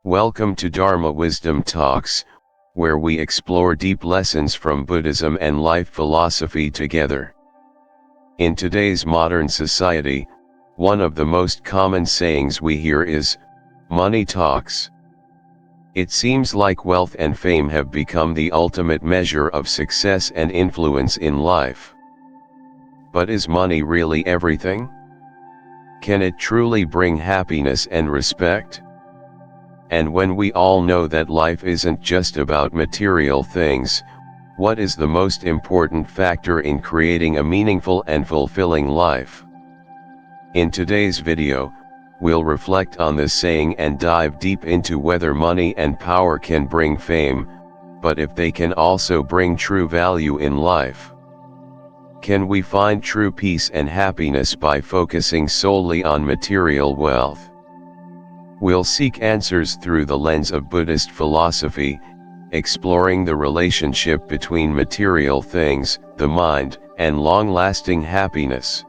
Welcome to Dharma Wisdom Talks, where we explore deep lessons from Buddhism and life philosophy together. In today's modern society, one of the most common sayings we hear is, "Money talks." It seems like wealth and fame have become the ultimate measure of success and influence in life. But is money really everything? Can it truly bring happiness and respect? And when we all know that life isn't just about material things, what is the most important factor in creating a meaningful and fulfilling life? In today's video, we'll reflect on this saying and dive deep into whether money and power can bring fame, but if they can also bring true value in life. Can we find true peace and happiness by focusing solely on material wealth? We'll seek answers through the lens of Buddhist philosophy, exploring the relationship between material things, the mind, and long-lasting happiness.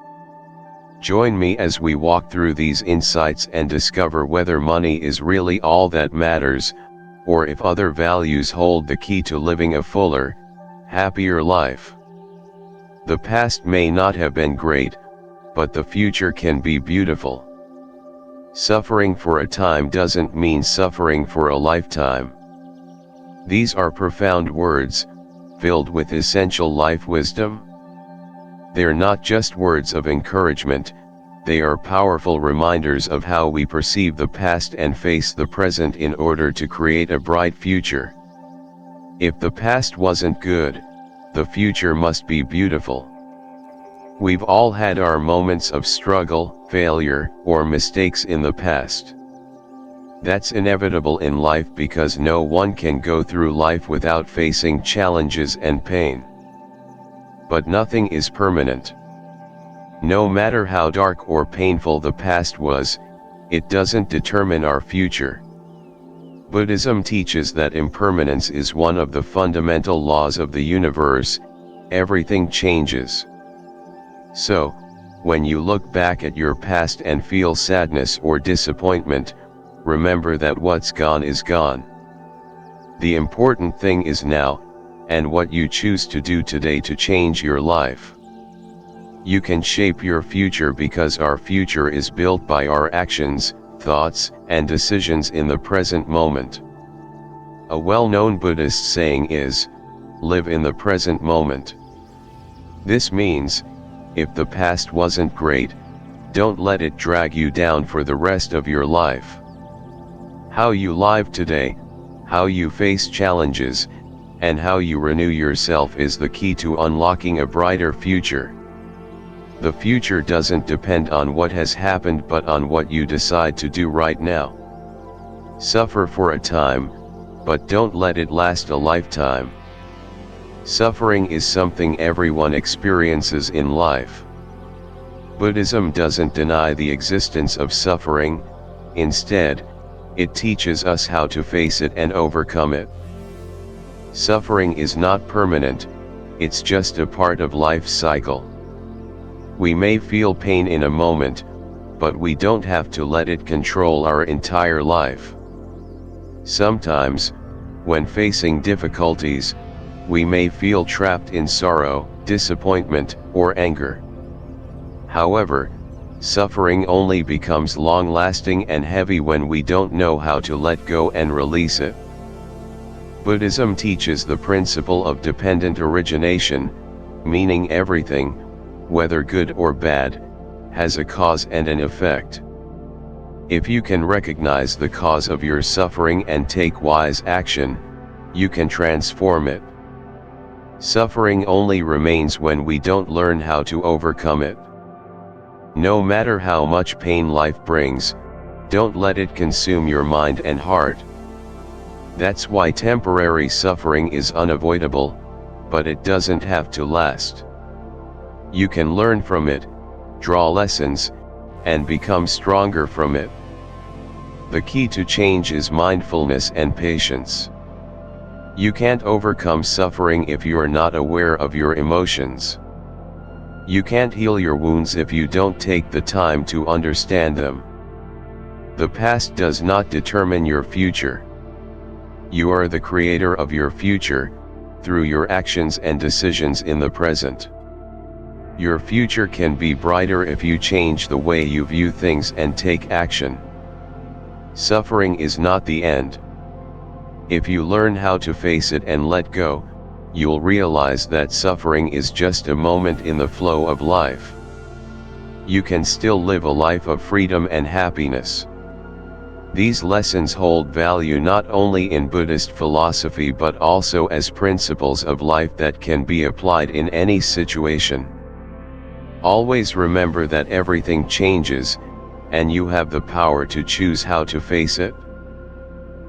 Join me as we walk through these insights and discover whether money is really all that matters, or if other values hold the key to living a fuller, happier life. The past may not have been great, but the future can be beautiful. Suffering for a time doesn't mean suffering for a lifetime. These are profound words, filled with essential life wisdom. They're not just words of encouragement, they are powerful reminders of how we perceive the past and face the present in order to create a bright future. If the past wasn't good, the future must be beautiful. We've all had our moments of struggle, failure, or mistakes in the past. That's inevitable in life because no one can go through life without facing challenges and pain. But nothing is permanent. No matter how dark or painful the past was, it doesn't determine our future. Buddhism teaches that impermanence is one of the fundamental laws of the universe. Everything changes. So, when you look back at your past and feel sadness or disappointment, remember that what's gone is gone. The important thing is now, and what you choose to do today to change your life. You can shape your future because our future is built by our actions, thoughts, and decisions in the present moment. A well-known Buddhist saying is, "Live in the present moment." This means, if the past wasn't great, don't let it drag you down for the rest of your life. How you live today, how you face challenges, and how you renew yourself is the key to unlocking a brighter future. The future doesn't depend on what has happened but on what you decide to do right now. Suffer for a time, but don't let it last a lifetime. Suffering is something everyone experiences in life. Buddhism doesn't deny the existence of suffering, instead, it teaches us how to face it and overcome it. Suffering is not permanent, it's just a part of life's cycle. We may feel pain in a moment, but we don't have to let it control our entire life. Sometimes, when facing difficulties, we may feel trapped in sorrow, disappointment, or anger. However, suffering only becomes long-lasting and heavy when we don't know how to let go and release it. Buddhism teaches the principle of dependent origination, meaning everything, whether good or bad, has a cause and an effect. If you can recognize the cause of your suffering and take wise action, you can transform it. Suffering only remains when we don't learn how to overcome it. No matter how much pain life brings, don't let it consume your mind and heart. That's why temporary suffering is unavoidable, but it doesn't have to last. You can learn from it, draw lessons, and become stronger from it. The key to change is mindfulness and patience. You can't overcome suffering if you're not aware of your emotions. You can't heal your wounds if you don't take the time to understand them. The past does not determine your future. You are the creator of your future, through your actions and decisions in the present. Your future can be brighter if you change the way you view things and take action. Suffering is not the end. If you learn how to face it and let go, you'll realize that suffering is just a moment in the flow of life. You can still live a life of freedom and happiness. These lessons hold value not only in Buddhist philosophy but also as principles of life that can be applied in any situation. Always remember that everything changes, and you have the power to choose how to face it.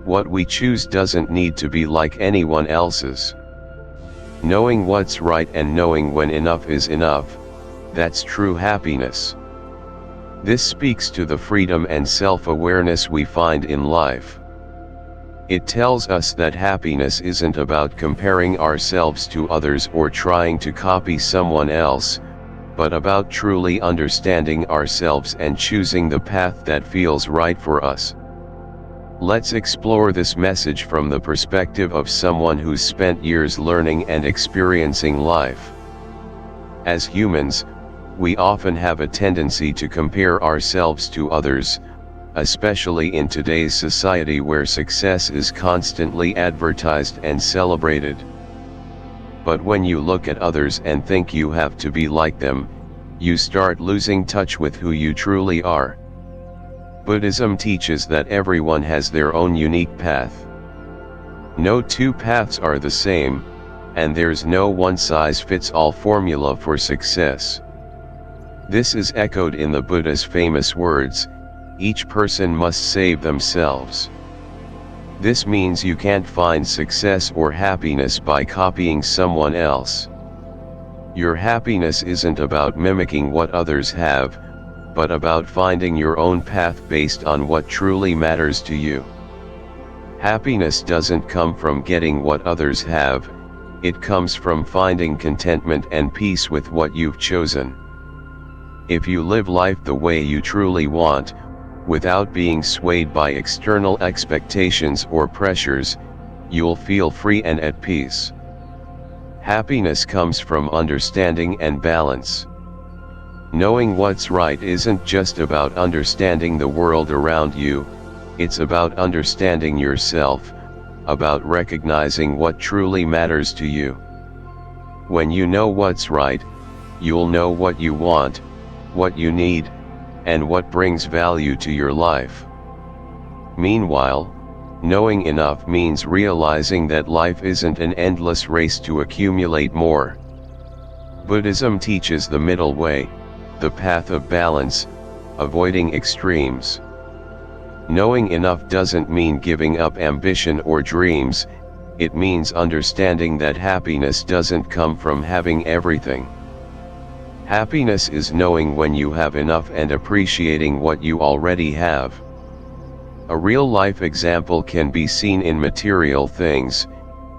What we choose doesn't need to be like anyone else's. Knowing what's right and knowing when enough is enough, that's true happiness. This speaks to the freedom and self-awareness we find in life. It tells us that happiness isn't about comparing ourselves to others or trying to copy someone else, but about truly understanding ourselves and choosing the path that feels right for us. Let's explore this message from the perspective of someone who's spent years learning and experiencing life. As humans, we often have a tendency to compare ourselves to others, especially in today's society where success is constantly advertised and celebrated. But when you look at others and think you have to be like them, you start losing touch with who you truly are. Buddhism teaches that everyone has their own unique path. No two paths are the same, and there's no one-size-fits-all formula for success. This is echoed in the Buddha's famous words, "Each person must save themselves." This means you can't find success or happiness by copying someone else. Your happiness isn't about mimicking what others have, but about finding your own path based on what truly matters to you. Happiness doesn't come from getting what others have, it comes from finding contentment and peace with what you've chosen. If you live life the way you truly want, without being swayed by external expectations or pressures, you'll feel free and at peace. Happiness comes from understanding and balance. Knowing what's right isn't just about understanding the world around you, it's about understanding yourself, about recognizing what truly matters to you. When you know what's right, you'll know what you want, what you need, and what brings value to your life. Meanwhile, knowing enough means realizing that life isn't an endless race to accumulate more. Buddhism teaches the middle way, the path of balance, avoiding extremes. Knowing enough doesn't mean giving up ambition or dreams, it means understanding that happiness doesn't come from having everything. Happiness is knowing when you have enough and appreciating what you already have. A real-life example can be seen in material things.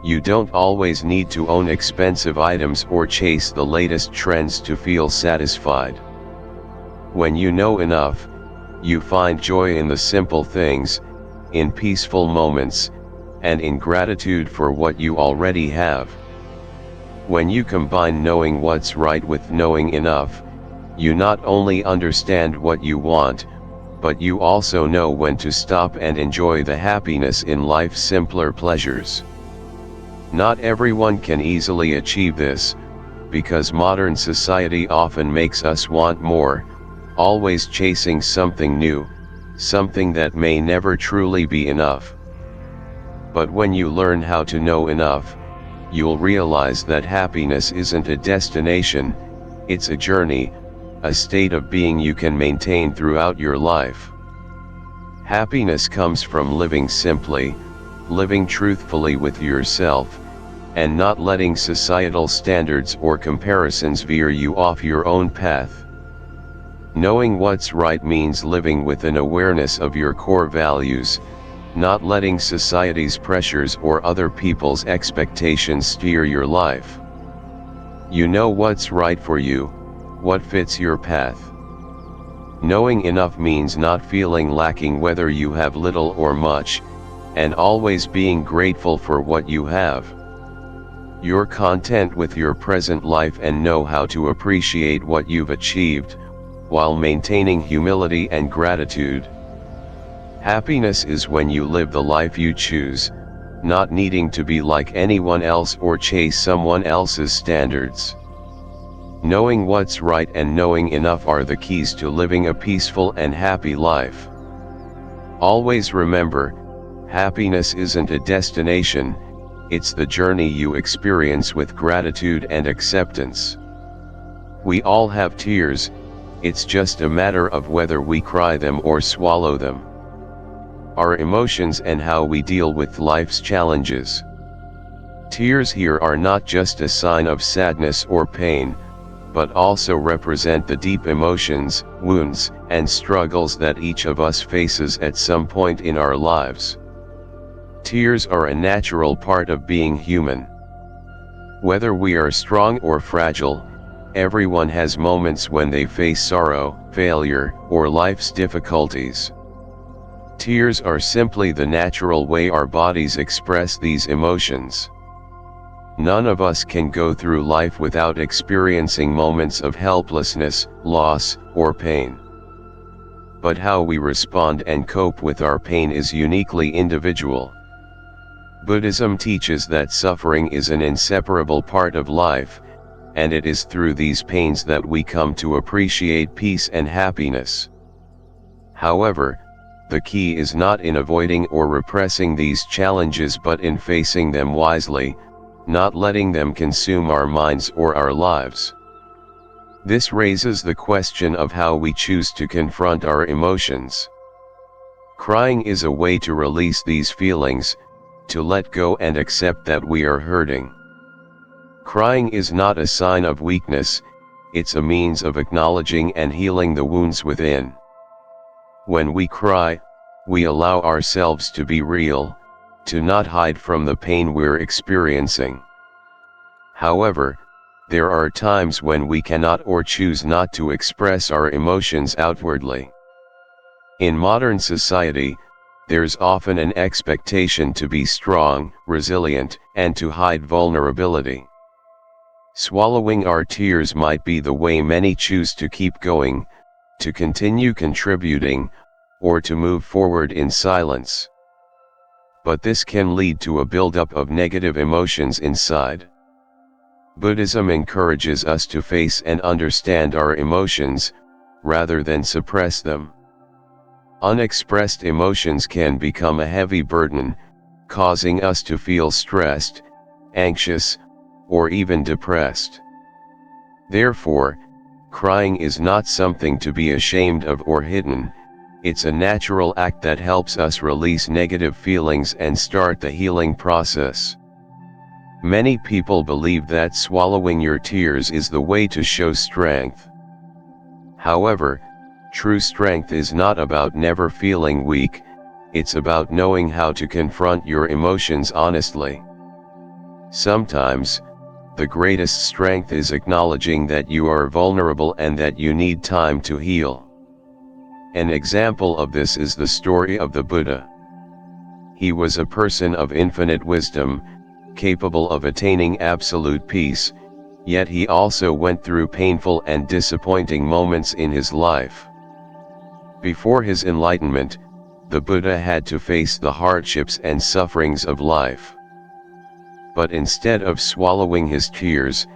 You don't always need to own expensive items or chase the latest trends to feel satisfied. When you know enough, you find joy in the simple things, in peaceful moments, and in gratitude for what you already have. When you combine knowing what's right with knowing enough, you not only understand what you want, but you also know when to stop and enjoy the happiness in life's simpler pleasures. Not everyone can easily achieve this, because modern society often makes us want more, always chasing something new, something that may never truly be enough. But when you learn how to know enough, you'll realize that happiness isn't a destination, it's a journey, a state of being you can maintain throughout your life. Happiness comes from living simply, living truthfully with yourself, and not letting societal standards or comparisons veer you off your own path. Knowing what's right means living with an awareness of your core values, not letting society's pressures or other people's expectations steer your life. You know what's right for you, what fits your path. Knowing enough means not feeling lacking whether you have little or much, and always being grateful for what you have. You're content with your present life and know how to appreciate what you've achieved, while maintaining humility and gratitude. Happiness is when you live the life you choose, not needing to be like anyone else or chase someone else's standards. Knowing what's right and knowing enough are the keys to living a peaceful and happy life. Always remember, happiness isn't a destination, it's the journey you experience with gratitude and acceptance. We all have tears, it's just a matter of whether we cry them or swallow them. Our emotions and how we deal with life's challenges. Tears here are not just a sign of sadness or pain, but also represent the deep emotions, wounds, and struggles that each of us faces at some point in our lives. Tears are a natural part of being human. Whether we are strong or fragile, everyone has moments when they face sorrow, failure, or life's difficulties. Tears are simply the natural way our bodies express these emotions. None of us can go through life without experiencing moments of helplessness, loss, or pain. But how we respond and cope with our pain is uniquely individual. Buddhism teaches that suffering is an inseparable part of life, and it is through these pains that we come to appreciate peace and happiness. However, the key is not in avoiding or repressing these challenges but in facing them wisely, not letting them consume our minds or our lives. This raises the question of how we choose to confront our emotions. Crying is a way to release these feelings, to let go and accept that we are hurting. Crying is not a sign of weakness, it's a means of acknowledging and healing the wounds within. When we cry, we allow ourselves to be real, to not hide from the pain we're experiencing. However, there are times when we cannot or choose not to express our emotions outwardly. In modern society, there's often an expectation to be strong, resilient, and to hide vulnerability. Swallowing our tears might be the way many choose to keep going, to continue contributing, or to move forward in silence. But this can lead to a buildup of negative emotions inside. Buddhism encourages us to face and understand our emotions, rather than suppress them. Unexpressed emotions can become a heavy burden, causing us to feel stressed, anxious, or even depressed. Therefore, crying is not something to be ashamed of or hidden, it's a natural act that helps us release negative feelings and start the healing process. Many people believe that swallowing your tears is the way to show strength. However, true strength is not about never feeling weak, it's about knowing how to confront your emotions honestly. Sometimes, the greatest strength is acknowledging that you are vulnerable and that you need time to heal. An example of this is the story of the Buddha. He was a person of infinite wisdom, capable of attaining absolute peace, yet he also went through painful and disappointing moments in his life. Before his enlightenment, the Buddha had to face the hardships and sufferings of life. But instead of swallowing his tears,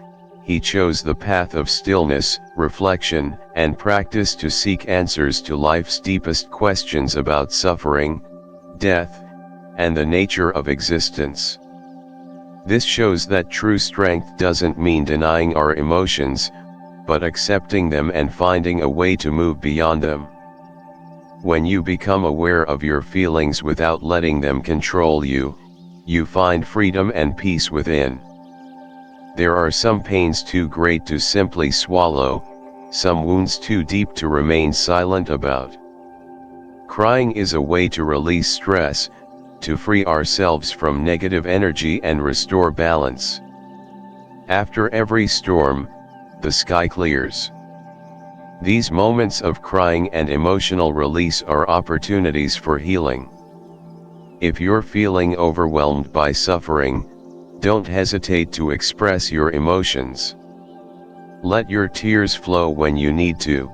he chose the path of stillness, reflection, and practice to seek answers to life's deepest questions about suffering, death, and the nature of existence. This shows that true strength doesn't mean denying our emotions, but accepting them and finding a way to move beyond them. When you become aware of your feelings without letting them control you, you find freedom and peace within. There are some pains too great to simply swallow, some wounds too deep to remain silent about. Crying is a way to release stress, to free ourselves from negative energy and restore balance. After every storm, the sky clears. These moments of crying and emotional release are opportunities for healing. If you're feeling overwhelmed by suffering, don't hesitate to express your emotions. Let your tears flow when you need to.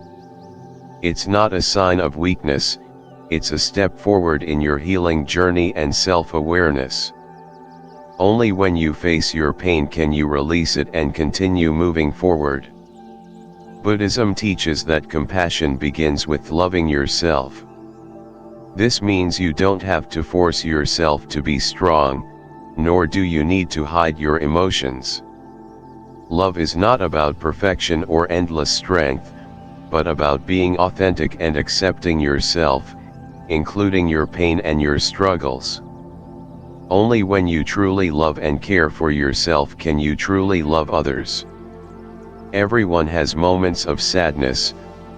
It's not a sign of weakness, it's a step forward in your healing journey and self-awareness. Only when you face your pain can you release it and continue moving forward. Buddhism teaches that compassion begins with loving yourself. This means you don't have to force yourself to be strong, nor do you need to hide your emotions. Love is not about perfection or endless strength, but about being authentic and accepting yourself, including your pain and your struggles. Only when you truly love and care for yourself can you truly love others. Everyone has moments of sadness,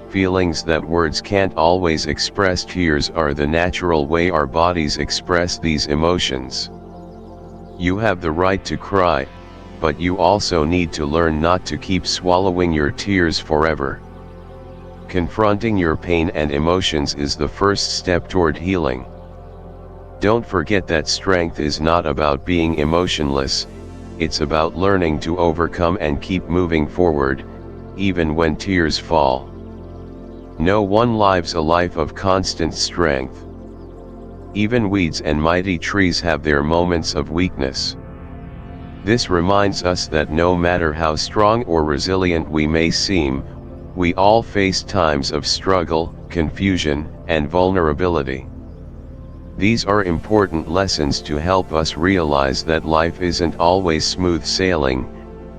feelings that words can't always express. Tears are the natural way our bodies express these emotions. You have the right to cry, but you also need to learn not to keep swallowing your tears forever. Confronting your pain and emotions is the first step toward healing. Don't forget that strength is not about being emotionless, it's about learning to overcome and keep moving forward, even when tears fall. No one lives a life of constant strength. Even weeds and mighty trees have their moments of weakness. This reminds us that no matter how strong or resilient we may seem, we all face times of struggle, confusion, and vulnerability. These are important lessons to help us realize that life isn't always smooth sailing,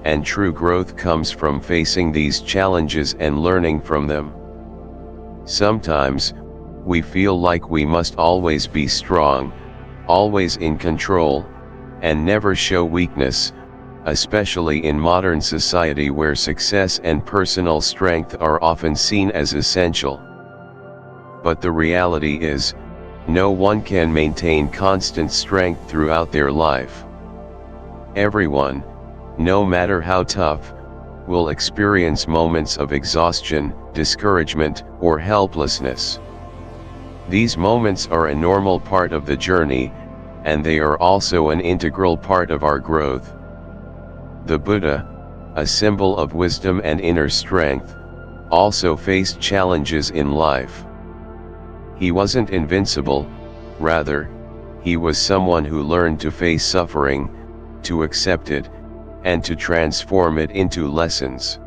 and true growth comes from facing these challenges and learning from them. Sometimes, we feel like we must always be strong, always in control, and never show weakness, especially in modern society where success and personal strength are often seen as essential. But the reality is, no one can maintain constant strength throughout their life. Everyone, no matter how tough, will experience moments of exhaustion, discouragement, or helplessness. These moments are a normal part of the journey, and they are also an integral part of our growth. The Buddha, a symbol of wisdom and inner strength, also faced challenges in life. He wasn't invincible, rather, he was someone who learned to face suffering, to accept it, and to transform it into lessons.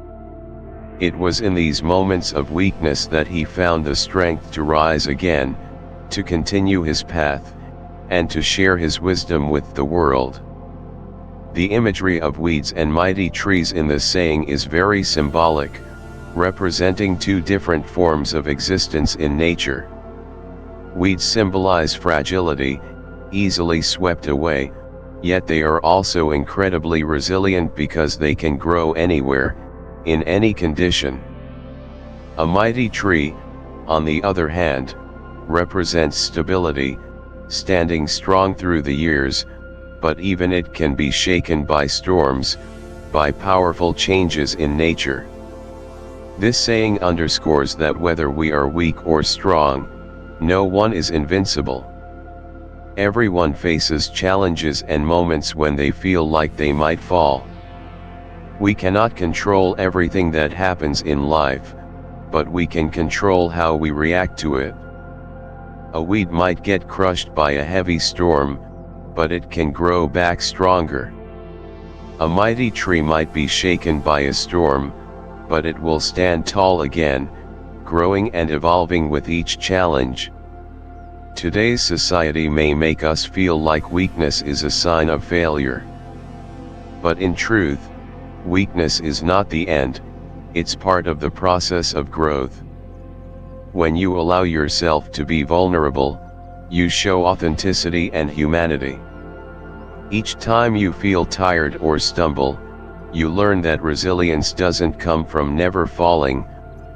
It was in these moments of weakness that he found the strength to rise again, to continue his path, and to share his wisdom with the world. The imagery of weeds and mighty trees in this saying is very symbolic, representing two different forms of existence in nature. Weeds symbolize fragility, easily swept away, yet they are also incredibly resilient because they can grow anywhere, in any condition. A mighty tree, on the other hand, represents stability, standing strong through the years, but even it can be shaken by storms, by powerful changes in nature. This saying underscores that whether we are weak or strong, no one is invincible. Everyone faces challenges and moments when they feel like they might fall. We cannot control everything that happens in life, but we can control how we react to it. A weed might get crushed by a heavy storm, but it can grow back stronger. A mighty tree might be shaken by a storm, but it will stand tall again, growing and evolving with each challenge. Today's society may make us feel like weakness is a sign of failure. But in truth, weakness is not the end, it's part of the process of growth. When you allow yourself to be vulnerable, you show authenticity and humanity. Each time you feel tired or stumble, you learn that resilience doesn't come from never falling,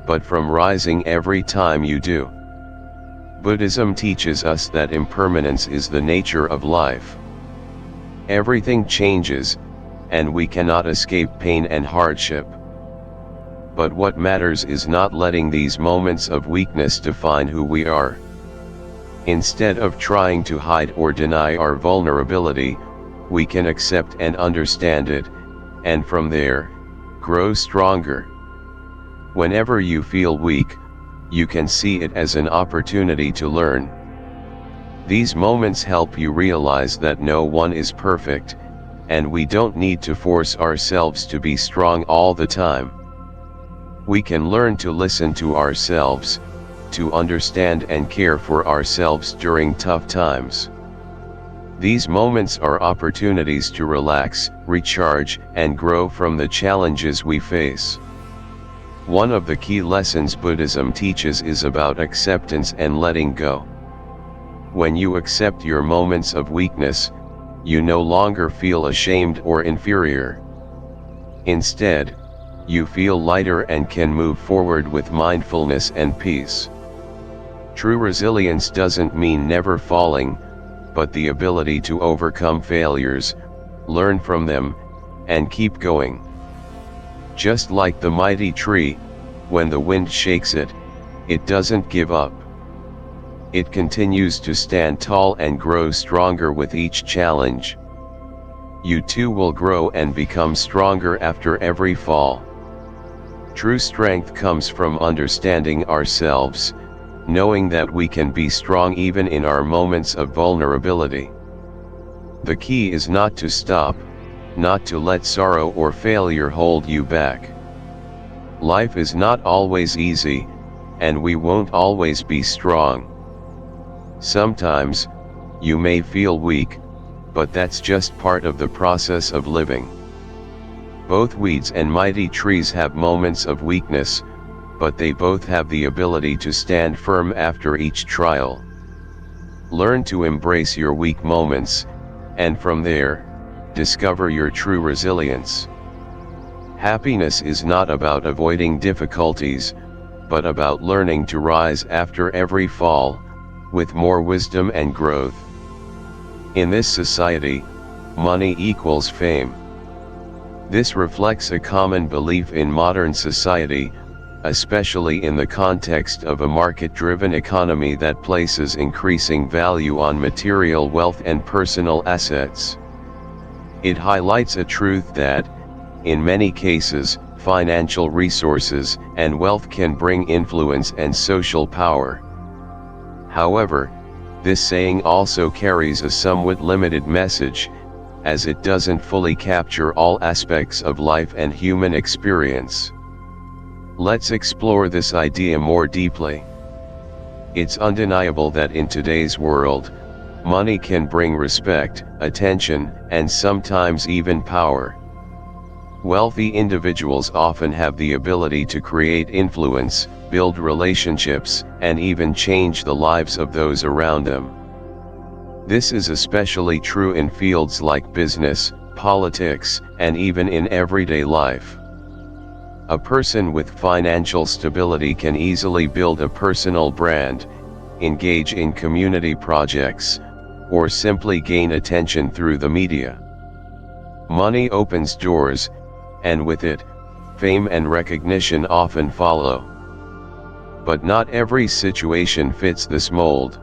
but from rising every time you do. Buddhism teaches us that impermanence is the nature of life. Everything changes, and we cannot escape pain and hardship. But what matters is not letting these moments of weakness define who we are. Instead of trying to hide or deny our vulnerability, we can accept and understand it, and from there, grow stronger. Whenever you feel weak, you can see it as an opportunity to learn. These moments help you realize that no one is perfect, and we don't need to force ourselves to be strong all the time. We can learn to listen to ourselves, to understand and care for ourselves during tough times. These moments are opportunities to relax, recharge, and grow from the challenges we face. One of the key lessons Buddhism teaches is about acceptance and letting go. When you accept your moments of weakness, you no longer feel ashamed or inferior. Instead, you feel lighter and can move forward with mindfulness and peace. True resilience doesn't mean never falling, but the ability to overcome failures, learn from them, and keep going. Just like the mighty tree, when the wind shakes it, it doesn't give up. It continues to stand tall and grow stronger with each challenge. You too will grow and become stronger after every fall. True strength comes from understanding ourselves, knowing that we can be strong even in our moments of vulnerability. The key is not to stop, not to let sorrow or failure hold you back. Life is not always easy, and we won't always be strong. Sometimes, you may feel weak, but that's just part of the process of living. Both weeds and mighty trees have moments of weakness, but they both have the ability to stand firm after each trial. Learn to embrace your weak moments, and from there, discover your true resilience. Happiness is not about avoiding difficulties, but about learning to rise after every fall, with more wisdom and growth. In this society, money equals fame. This reflects a common belief in modern society, especially in the context of a market-driven economy that places increasing value on material wealth and personal assets. It highlights a truth that, in many cases, financial resources and wealth can bring influence and social power. However, this saying also carries a somewhat limited message, as it doesn't fully capture all aspects of life and human experience. Let's explore this idea more deeply. It's undeniable that in today's world, money can bring respect, attention, and sometimes even power. Wealthy individuals often have the ability to create influence, build relationships, and even change the lives of those around them. This is especially true in fields like business, politics, and even in everyday life. A person with financial stability can easily build a personal brand, engage in community projects, or simply gain attention through the media. Money opens doors, and with it, fame and recognition often follow. But not every situation fits this mold.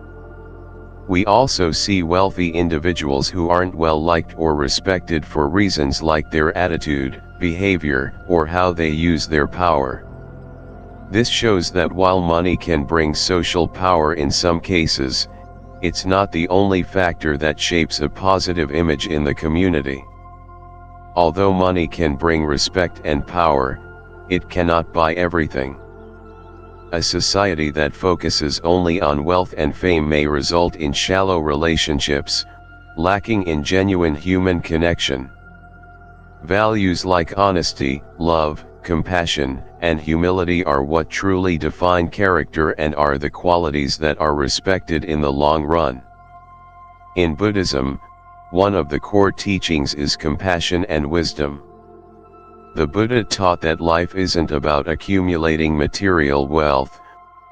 We also see wealthy individuals who aren't well liked or respected for reasons like their attitude, behavior, or how they use their power. This shows that while money can bring social power in some cases, it's not the only factor that shapes a positive image in the community. Although money can bring respect and power, it cannot buy everything. A society that focuses only on wealth and fame may result in shallow relationships, lacking in genuine human connection. Values like honesty, love, compassion, and humility are what truly define character and are the qualities that are respected in the long run. In Buddhism, one of the core teachings is compassion and wisdom. The Buddha taught that life isn't about accumulating material wealth,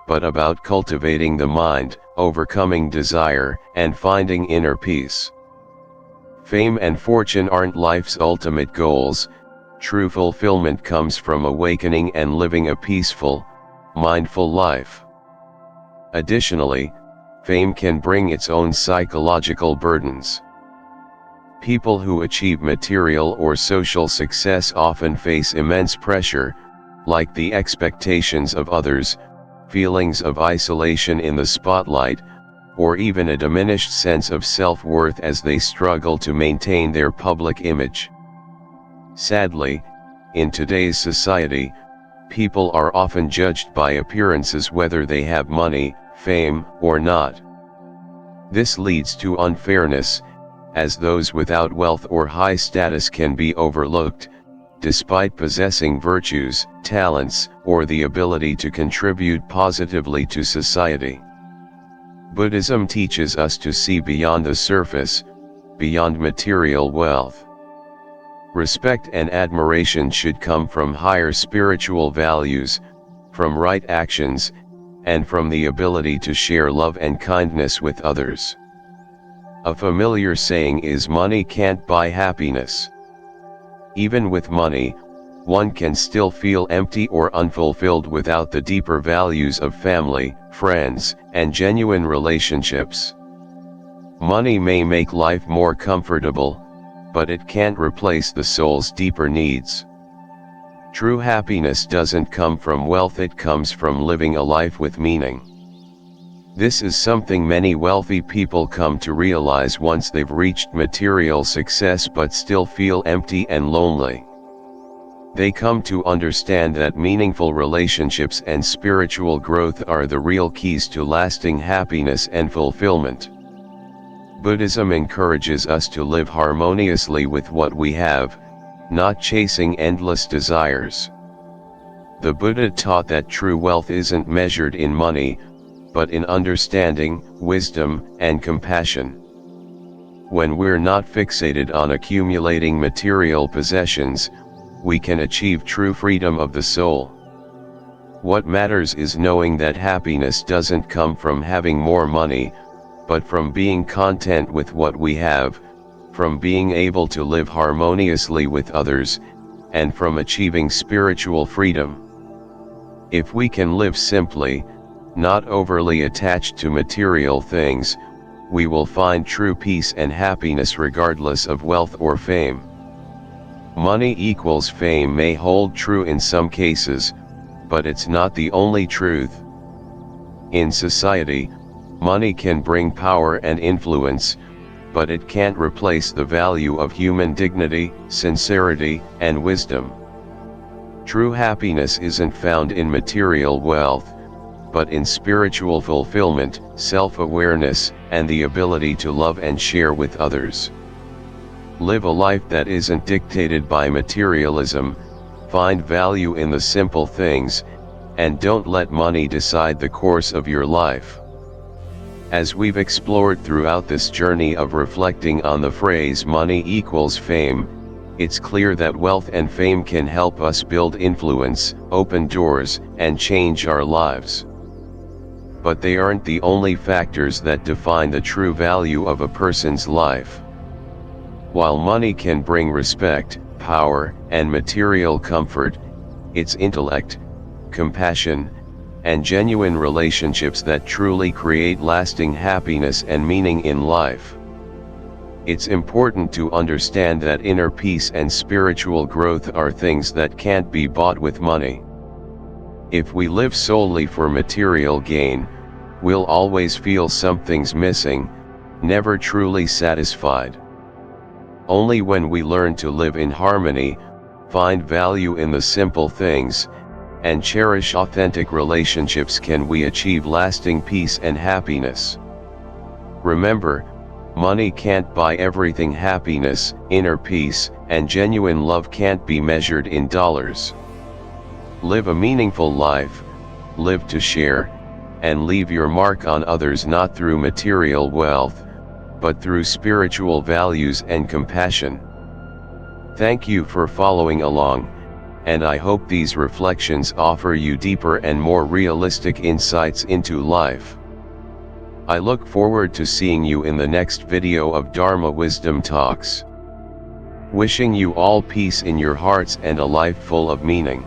but about cultivating the mind, overcoming desire, and finding inner peace. Fame and fortune aren't life's ultimate goals, true fulfillment comes from awakening and living a peaceful, mindful life. Additionally, fame can bring its own psychological burdens. People who achieve material or social success often face immense pressure, like the expectations of others, feelings of isolation in the spotlight, or even a diminished sense of self-worth as they struggle to maintain their public image. Sadly, in today's society, people are often judged by appearances whether they have money, fame, or not. This leads to unfairness, as those without wealth or high status can be overlooked, despite possessing virtues, talents, or the ability to contribute positively to society. Buddhism teaches us to see beyond the surface, beyond material wealth. Respect and admiration should come from higher spiritual values, from right actions, and from the ability to share love and kindness with others. A familiar saying is, money can't buy happiness. Even with money, one can still feel empty or unfulfilled without the deeper values of family, friends, and genuine relationships. Money may make life more comfortable, but it can't replace the soul's deeper needs. True happiness doesn't come from wealth, it comes from living a life with meaning. This is something many wealthy people come to realize once they've reached material success but still feel empty and lonely. They come to understand that meaningful relationships and spiritual growth are the real keys to lasting happiness and fulfillment. Buddhism encourages us to live harmoniously with what we have, not chasing endless desires. The Buddha taught that true wealth isn't measured in money, but in understanding, wisdom, and compassion. When we're not fixated on accumulating material possessions, we can achieve true freedom of the soul. What matters is knowing that happiness doesn't come from having more money, but from being content with what we have, from being able to live harmoniously with others, and from achieving spiritual freedom. If we can live simply, not overly attached to material things, we will find true peace and happiness regardless of wealth or fame. Money equals fame may hold true in some cases, but it's not the only truth. In society, money can bring power and influence, but it can't replace the value of human dignity, sincerity, and wisdom. True happiness isn't found in material wealth, but in spiritual fulfillment, self-awareness, and the ability to love and share with others. Live a life that isn't dictated by materialism, find value in the simple things, and don't let money decide the course of your life. As we've explored throughout this journey of reflecting on the phrase money equals fame, it's clear that wealth and fame can help us build influence, open doors, and change our lives. But they aren't the only factors that define the true value of a person's life. While money can bring respect, power, and material comfort, it's intellect, compassion, and genuine relationships that truly create lasting happiness and meaning in life. It's important to understand that inner peace and spiritual growth are things that can't be bought with money. If we live solely for material gain, we'll always feel something's missing, never truly satisfied. Only when we learn to live in harmony, find value in the simple things, and cherish authentic relationships can we achieve lasting peace and happiness. Remember, money can't buy everything. Happiness, inner peace, and genuine love can't be measured in dollars. Live a meaningful life, live to share, and leave your mark on others not through material wealth, but through spiritual values and compassion. Thank you for following along, and I hope these reflections offer you deeper and more realistic insights into life. I look forward to seeing you in the next video of Dharma Wisdom Talks. Wishing you all peace in your hearts and a life full of meaning.